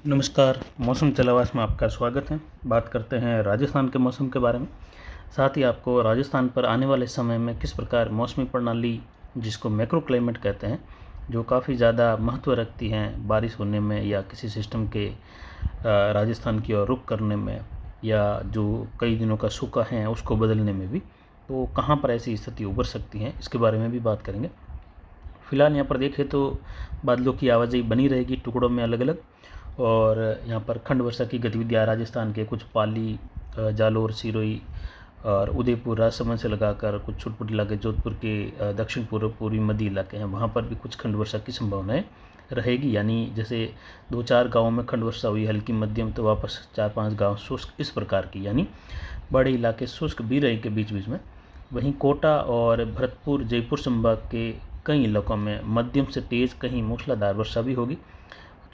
नमस्कार। मौसम जलावास में आपका स्वागत है। बात करते हैं राजस्थान के मौसम के बारे में। साथ ही आपको राजस्थान पर आने वाले समय में किस प्रकार मौसमी प्रणाली, जिसको मैक्रो क्लाइमेट कहते हैं, जो काफ़ी ज़्यादा महत्व रखती हैं बारिश होने में या किसी सिस्टम के राजस्थान की ओर रुख करने में, या जो कई दिनों का सूखा है उसको बदलने में भी, तो कहाँ पर ऐसी स्थिति उभर सकती हैं, इसके बारे में भी बात करेंगे। फिलहाल यहाँ पर देखें तो बादलों की आवाजाही बनी रहेगी टुकड़ों में अलग अलग, और यहाँ पर खंड वर्षा की गतिविधियाँ राजस्थान के कुछ पाली, जालोर, सिरोही और उदयपुर, राजसमंद से लगाकर कुछ छुटपुट इलाके जोधपुर के दक्षिण पूर्व पूर्वी मध्य इलाके हैं, वहाँ पर भी कुछ खंड वर्षा की संभावनाएं रहेगी। यानी जैसे 2-4 गाँवों में खंड वर्षा हुई हल्की मध्यम, तो वापस 4-5 गाँव शुष्क, इस प्रकार की, यानी बड़े इलाके शुष्क भी रहेंगे बीच बीच में। वहीं कोटा और भरतपुर, जयपुर संभाग के कई इलाकों में मध्यम से तेज़, कहीं मूसलाधार वर्षा भी होगी।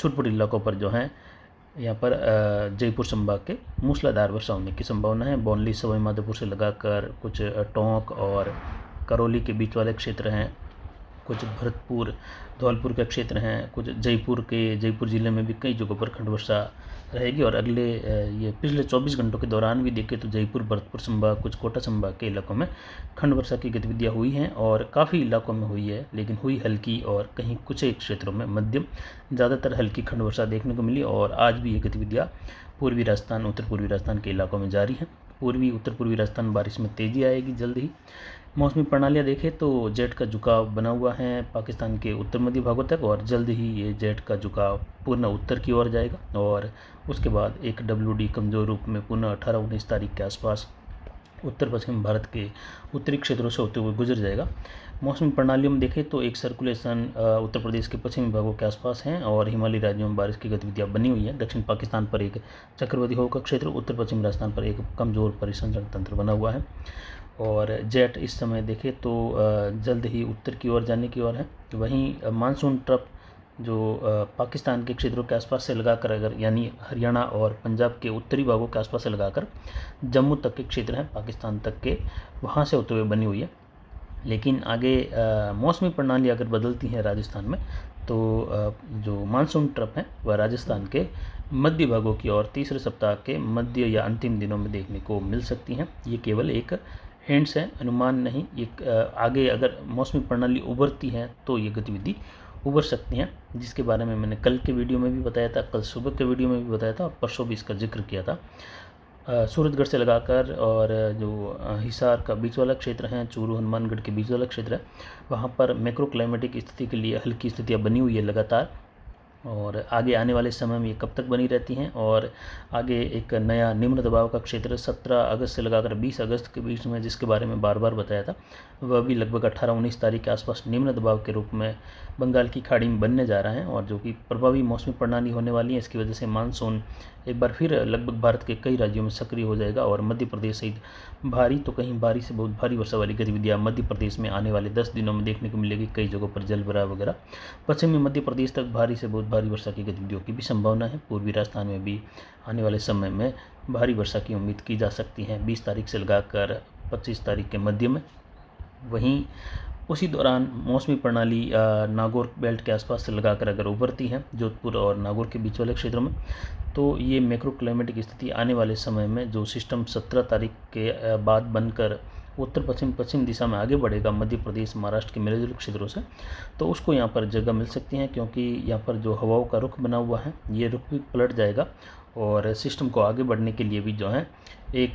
छुटपुट इलाकों पर जो है यहाँ पर जयपुर संभाग के मूसलाधार वर्षा होने की संभावना है। बौनली, सवाई माधोपुर से लगाकर कुछ टोंक और करौली के बीच वाले क्षेत्र हैं, कुछ भरतपुर, धौलपुर के क्षेत्र हैं, कुछ जयपुर ज़िले में भी कई जगहों पर खंड वर्षा रहेगी। और ये पिछले 24 घंटों के दौरान भी देखें तो जयपुर, भरतपुर संभाग, कुछ कोटा संभाग के इलाकों में खंड वर्षा की गतिविधियाँ हुई हैं, और काफ़ी इलाकों में हुई है, लेकिन हुई हल्की और कहीं कुछ एक क्षेत्रों में मध्यम, ज़्यादातर हल्की खंड वर्षा देखने को मिली। और आज भी ये गतिविधियाँ पूर्वी राजस्थान, उत्तर पूर्वी राजस्थान के इलाकों में जारी हैं। पूर्वी उत्तर पूर्वी राजस्थान बारिश में तेज़ी आएगी जल्द ही। मौसमी प्रणालियाँ देखें तो जेट का झुकाव बना हुआ है पाकिस्तान के उत्तर मध्य भागों तक, और जल्द ही ये जेट का झुकाव पूर्ण उत्तर की ओर जाएगा, और उसके बाद एक WD कमज़ोर रूप में पुनः 18-19 तारीख के आसपास उत्तर पश्चिम भारत के उत्तरी क्षेत्रों से होते हुए गुजर जाएगा। मौसमी प्रणालियों में देखें तो एक सर्कुलेशन उत्तर प्रदेश के पश्चिमी भागों के आसपास हैं, और हिमालयी राज्यों में बारिश की गतिविधियाँ बनी हुई हैं। दक्षिण पाकिस्तान पर एक चक्रवाती हवा का क्षेत्र, उत्तर पश्चिम राजस्थान पर एक कमज़ोर परिसंचरण तंत्र बना हुआ है, और जेट इस समय देखें तो जल्द ही उत्तर की ओर जाने की ओर है। वहीं मानसून ट्रफ जो पाकिस्तान के क्षेत्रों के आसपास से लगाकर, अगर यानी हरियाणा और पंजाब के उत्तरी भागों के आसपास से लगाकर जम्मू तक के क्षेत्र हैं पाकिस्तान तक के, वहाँ से होते हुए बनी हुई है। लेकिन आगे मौसमी प्रणाली अगर बदलती है राजस्थान में, तो जो मानसून ट्रफ है वह राजस्थान के मध्य भागों की ओर तीसरे सप्ताह के मध्य या अंतिम दिनों में देखने को मिल सकती हैं। ये केवल एक हिंट्स है, अनुमान नहीं। आगे अगर मौसमी प्रणाली उभरती है तो ये गतिविधि उभर सकती हैं, जिसके बारे में मैंने कल के वीडियो में भी बताया था, कल सुबह के वीडियो में भी बताया था, और परसों भी इसका जिक्र किया था। सूरतगढ़ से लगाकर और जो हिसार का बीच वाला क्षेत्र है, चूरू, हनुमानगढ़ के बीच वाला क्षेत्र है, वहाँ पर मैक्रो क्लाइमेटिक स्थिति के लिए हल्की स्थितियाँ बनी हुई है लगातार, और आगे आने वाले समय में ये कब तक बनी रहती हैं। और आगे एक नया निम्न दबाव का क्षेत्र 17 अगस्त से लगाकर 20 अगस्त के बीच में, जिसके बारे में बार बार बताया था, वह भी लगभग 18-19 तारीख के आसपास निम्न दबाव के रूप में बंगाल की खाड़ी में बनने जा रहा है, और जो कि प्रभावी मौसमी प्रणाली होने वाली है। इसकी वजह से मानसून एक बार फिर लगभग भारत के कई राज्यों में सक्रिय हो जाएगा, और मध्य प्रदेश सहित भारी तो कहीं भारी से बहुत भारी वर्षा वाली गतिविधियाँ मध्य प्रदेश में आने वाले 10 दिनों में देखने को मिलेगी। कई जगहों पर जलभराव वगैरह। पश्चिमी मध्य प्रदेश तक भारी से बहुत भारी वर्षा की गतिविधियों की भी संभावना है। पूर्वी राजस्थान में भी आने वाले समय में भारी वर्षा की उम्मीद की जा सकती है 20 तारीख से लगाकर 25 तारीख के मध्य में। वहीं उसी दौरान मौसमी प्रणाली नागौर बेल्ट के आसपास से लगाकर अगर उभरती है जोधपुर और नागौर के बीच वाले क्षेत्रों में, तो ये मैक्रो क्लाइमेटिक स्थिति आने वाले समय में जो सिस्टम 17 तारीख के बाद बनकर उत्तर पश्चिम दिशा में आगे बढ़ेगा मध्य प्रदेश, महाराष्ट्र के मिले जुले क्षेत्रों से, तो उसको यहाँ पर जगह मिल सकती है, क्योंकि यहाँ पर जो हवाओं का रुख बना हुआ है ये रुख भी पलट जाएगा, और सिस्टम को आगे बढ़ने के लिए भी जो है एक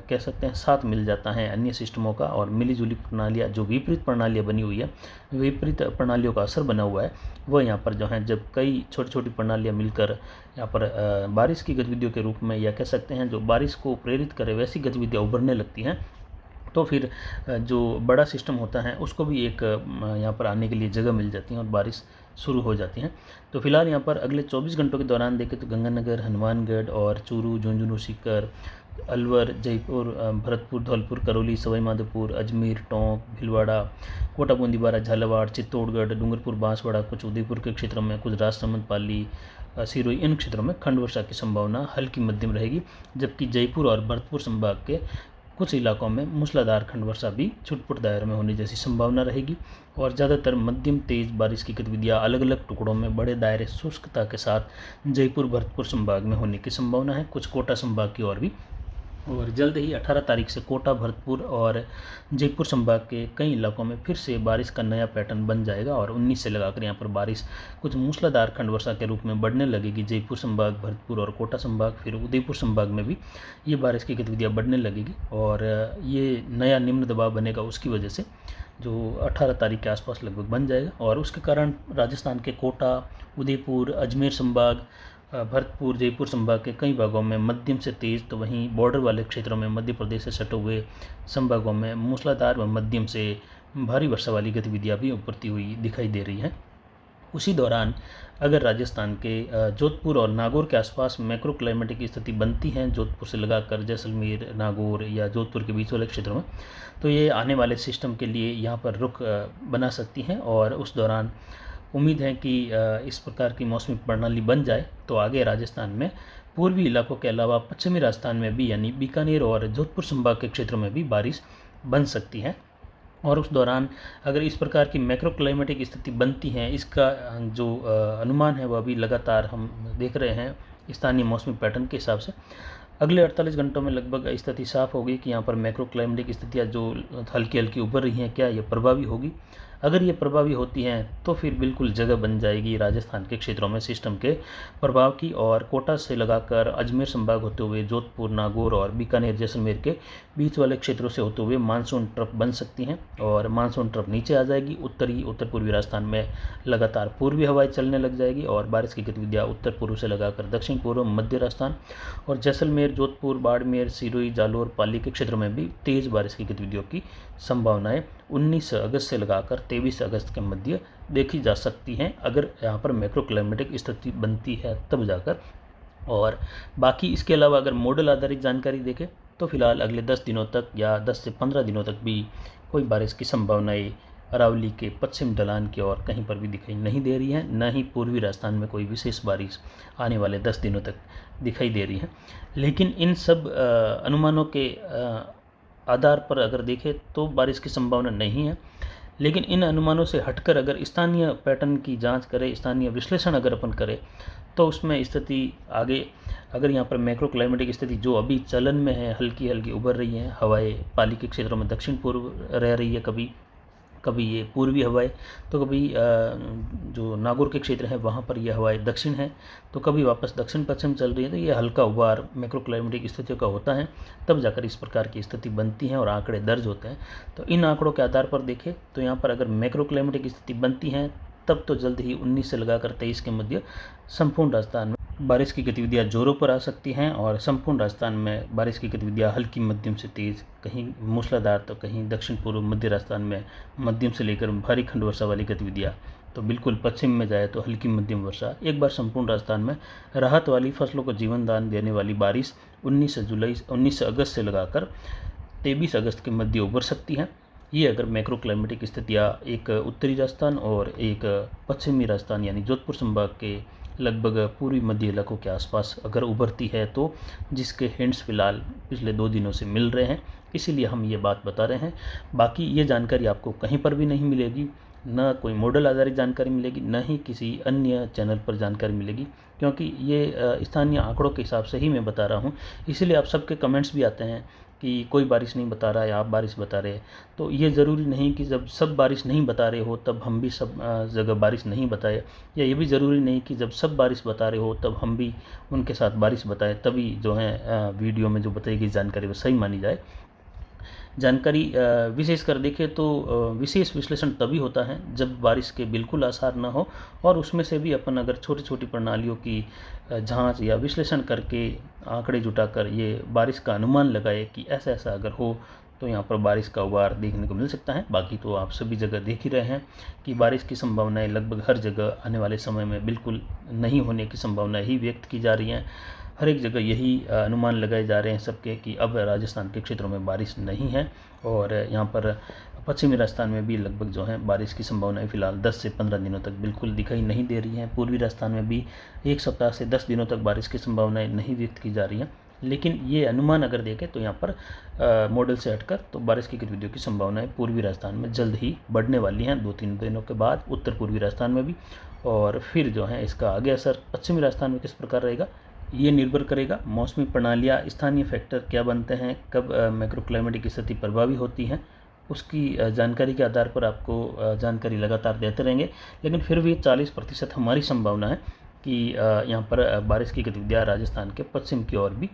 कह सकते हैं साथ मिल जाता है अन्य सिस्टमों का, और मिलीजुली प्रणालियाँ, जो विपरीत प्रणालियाँ बनी हुई है, विपरीत प्रणालियों का असर बना हुआ है, वह यहाँ पर जो है जब कई छोटी छोटी प्रणालियाँ मिलकर यहाँ पर बारिश की गतिविधियों के रूप में, या कह सकते हैं जो बारिश को प्रेरित करे वैसी गतिविधियाँ उभरने लगती हैं, तो फिर जो बड़ा सिस्टम होता है उसको भी एक यहाँ पर आने के लिए जगह मिल जाती है, और बारिश शुरू हो जाती है। तो फिलहाल यहाँ पर अगले 24 घंटों के दौरान देखें तो गंगानगर, हनुमानगढ़ और चूरू, झुंझुनू, सीकर, अलवर, जयपुर, भरतपुर, धौलपुर, करौली, सवाई माधोपुर, अजमेर, टोंक, भीलवाड़ा, कोटा, बूंदी, बारा, झालावाड़, चित्तौड़गढ़, डूंगरपुर, बांसवाड़ा, कुछ उदयपुर के क्षेत्रों में, कुछ राजसमंद, पाली, सिरोही, इन क्षेत्रों में खंड वर्षा की संभावना हल्की मध्यम रहेगी। जबकि जयपुर और भरतपुर संभाग के कुछ इलाकों में मूसलाधार खंड वर्षा भी छुटपुट दायरे में होने जैसी संभावना रहेगी और ज़्यादातर मध्यम तेज बारिश की गतिविधियाँ अलग अलग टुकड़ों में बड़े दायरे शुष्कता के साथ जयपुर भरतपुर संभाग में होने की संभावना है, कुछ कोटा संभाग की ओर भी। और जल्द ही 18 तारीख से कोटा भरतपुर और जयपुर संभाग के कई इलाकों में फिर से बारिश का नया पैटर्न बन जाएगा और 19 से लगाकर यहाँ पर बारिश कुछ मूसलाधार खंड वर्षा के रूप में बढ़ने लगेगी। जयपुर संभाग, भरतपुर और कोटा संभाग, फिर उदयपुर संभाग में भी ये बारिश की गतिविधियाँ बढ़ने लगेगी और ये नया निम्न दबाव बनेगा, उसकी वजह से जो 18 तारीख के आसपास लगभग बन जाएगा और उसके कारण राजस्थान के कोटा, उदयपुर, अजमेर संभाग, भरतपुर, जयपुर संभाग के कई भागों में मध्यम से तेज़, तो वहीं बॉर्डर वाले क्षेत्रों में मध्य प्रदेश से सटे हुए संभागों में मूसलाधार व मध्यम से भारी वर्षा वाली गतिविधियाँ भी उभरती हुई दिखाई दे रही हैं। उसी दौरान अगर राजस्थान के जोधपुर और नागौर के आसपास मैक्रो क्लाइमेटिक स्थिति बनती है, जोधपुर से लगाकर जैसलमेर, नागौर या जोधपुर के बीच वाले क्षेत्रों में, तो ये आने वाले सिस्टम के लिए यहाँ पर रुख बना सकती हैं और उस दौरान उम्मीद है कि इस प्रकार की मौसमी प्रणाली बन जाए तो आगे राजस्थान में पूर्वी इलाकों के अलावा पश्चिमी राजस्थान में भी यानी बीकानेर और जोधपुर संभाग के क्षेत्रों में भी बारिश बन सकती है। और उस दौरान अगर इस प्रकार की मैक्रो क्लाइमेटिक स्थिति बनती है, इसका जो अनुमान है वह भी लगातार हम देख रहे हैं स्थानीय मौसमी पैटर्न के हिसाब से। अगले 48 घंटों में लगभग स्थिति साफ होगी कि यहाँ पर मैक्रो क्लाइमेटिक स्थितियाँ जो हल्की हल्की उभर रही हैं, क्या ये प्रभावी होगी। अगर ये प्रभावी होती हैं तो फिर बिल्कुल जगह बन जाएगी राजस्थान के क्षेत्रों में सिस्टम के प्रभाव की और कोटा से लगाकर अजमेर संभाग होते हुए जोधपुर, नागौर और बीकानेर, जैसलमेर के बीच वाले क्षेत्रों से होते हुए मानसून ट्रफ बन सकती हैं और मानसून ट्रफ नीचे आ जाएगी। उत्तरी उत्तर पूर्वी राजस्थान में लगातार पूर्वी हवाएं चलने लग जाएगी और बारिश की गतिविधियाँ उत्तर पूर्व से लगाकर दक्षिण पूर्व, मध्य राजस्थान और जैसलमेर, जोधपुर, बाड़मेर, सिरोही, जालोर, पाली के क्षेत्रों में भी तेज़ बारिश की गतिविधियों की संभावनाएं 19 अगस्त से लगाकर 23 अगस्त के मध्य देखी जा सकती हैं, अगर यहाँ पर मैक्रो क्लाइमेटिक स्थिति बनती है तब जाकर। और बाकी इसके अलावा अगर मॉडल आधारित जानकारी देखें तो फिलहाल अगले 10 दिनों तक या 10 से 15 दिनों तक भी कोई बारिश की संभावनाएं अरावली के पश्चिम ढलान की ओर कहीं पर भी दिखाई नहीं दे रही है, न ही पूर्वी राजस्थान में कोई विशेष बारिश आने वाले 10 दिनों तक दिखाई दे रही है। लेकिन इन सब अनुमानों के आधार पर अगर देखें तो बारिश की संभावना नहीं है। लेकिन इन अनुमानों से हटकर अगर स्थानीय पैटर्न की जांच करें, स्थानीय विश्लेषण अगर अपन करें तो उसमें स्थिति आगे, अगर यहाँ पर मैक्रो क्लाइमेटिक स्थिति जो अभी चलन में है, हल्की हल्की उभर रही हैं हवाएं, पाली के क्षेत्रों में दक्षिण पूर्व रह रही है, कभी कभी ये पूर्वी हवाएं, तो कभी जो नागौर के क्षेत्र है वहाँ पर ये हवाएं दक्षिण है, तो कभी वापस दक्षिण पश्चिम चल रही है। तो ये हल्का उभार मैक्रो क्लाइमेटिक स्थितियों का होता है, तब जाकर इस प्रकार की स्थिति बनती है और आंकड़े दर्ज होते हैं। तो इन आंकड़ों के आधार पर देखें तो यहाँ पर अगर मैक्रो क्लाइमेटिक स्थिति बनती है तब तो जल्द ही 19 से लगाकर 23 के मध्य संपूर्ण राजस्थान में बारिश की गतिविधियाँ जोरों पर आ सकती हैं और संपूर्ण राजस्थान में बारिश की गतिविधियाँ हल्की मध्यम से तेज़, कहीं मूसलाधार तो कहीं दक्षिण पूर्व मध्य राजस्थान में मध्यम से लेकर भारी खंड वर्षा वाली गतिविधियाँ, तो बिल्कुल पश्चिम में जाए तो हल्की मध्यम वर्षा। एक बार संपूर्ण राजस्थान में राहत वाली, फसलों को जीवन दान देने वाली बारिश 19 अगस्त से लगाकर 23 अगस्त के मध्य उभर सकती है। ये अगर मैक्रो क्लाइमेटिक स्थितियाँ एक उत्तरी राजस्थान और एक पश्चिमी राजस्थान यानी जोधपुर संभाग के लगभग पूर्वी मध्य इलाकों के आसपास अगर उभरती है, तो जिसके हिंट्स फिलहाल पिछले 2 दिनों से मिल रहे हैं, इसीलिए हम ये बात बता रहे हैं। बाकी ये जानकारी आपको कहीं पर भी नहीं मिलेगी, न कोई मॉडल आधारित जानकारी मिलेगी, न ही किसी अन्य चैनल पर जानकारी मिलेगी, क्योंकि ये स्थानीय आंकड़ों के हिसाब से ही मैं बता रहा हूँ। इसीलिए आप सबके कमेंट्स भी आते हैं कि कोई बारिश नहीं बता रहा है, आप बारिश बता रहे हैं। तो ये ज़रूरी नहीं कि जब सब बारिश नहीं बता रहे हो तब हम भी सब जगह बारिश नहीं बताए, या ये भी ज़रूरी नहीं कि जब सब बारिश बता रहे हो तब हम भी उनके साथ बारिश बताए, तभी जो है वीडियो में जो बताई गई जानकारी वो सही मानी जाए। जानकारी विशेष कर देखें तो विशेष विश्लेषण तभी होता है जब बारिश के बिल्कुल आसार ना हो, और उसमें से भी अपन अगर छोटी छोटी प्रणालियों की जांच या विश्लेषण करके आंकड़े जुटाकर ये बारिश का अनुमान लगाए कि ऐसा ऐसा अगर हो तो यहाँ पर बारिश का उबार देखने को मिल सकता है। बाकी तो आप सभी जगह देख ही रहे हैं कि बारिश की संभावनाएं लगभग हर जगह आने वाले समय में बिल्कुल नहीं होने की संभावना ही व्यक्त की जा रही हैं। हर एक जगह यही अनुमान लगाए जा रहे हैं सबके कि अब राजस्थान के क्षेत्रों में बारिश नहीं है, और यहाँ पर पश्चिमी राजस्थान में भी लगभग जो है बारिश की संभावनाएं फिलहाल 10 से 15 दिनों तक बिल्कुल दिखाई नहीं दे रही हैं। पूर्वी राजस्थान में भी 1 सप्ताह से 10 दिनों तक बारिश की संभावनाएं नहीं व्यक्त की जा रही हैं। लेकिन ये अनुमान अगर देखें तो यहाँ पर मॉडल से हटकर तो बारिश की गतिविधियों की संभावनाएं पूर्वी राजस्थान में जल्द ही बढ़ने वाली हैं, 2-3 दिनों के बाद उत्तर पूर्वी राजस्थान में भी। और फिर जो है इसका आगे असर पश्चिमी राजस्थान में किस प्रकार रहेगा, ये निर्भर करेगा मौसमी प्रणालियाँ, स्थानीय फैक्टर क्या बनते हैं, कब मैक्रो क्लाइमेटिक स्थिति प्रभावी होती हैं, उसकी जानकारी के आधार पर आपको जानकारी लगातार देते रहेंगे। लेकिन फिर भी 40% हमारी संभावना है कि यहाँ पर बारिश की गतिविधियाँ राजस्थान के पश्चिम की ओर भी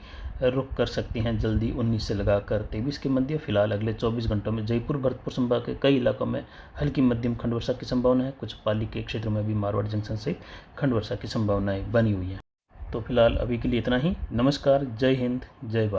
रुख कर सकती हैं जल्दी 19 से लगाकर 23 के मध्य। फिलहाल अगले 24 घंटों में जयपुर भरतपुर संभाग के कई इलाकों में हल्की मध्यम खंड वर्षा की संभावना है। कुछ पाली के क्षेत्र में भी मारवाड़ जंक्शन से खंड वर्षा की संभावनाएं बनी हुई हैं। तो फिलहाल अभी के लिए इतना ही। नमस्कार, जय हिंद, जय भारत।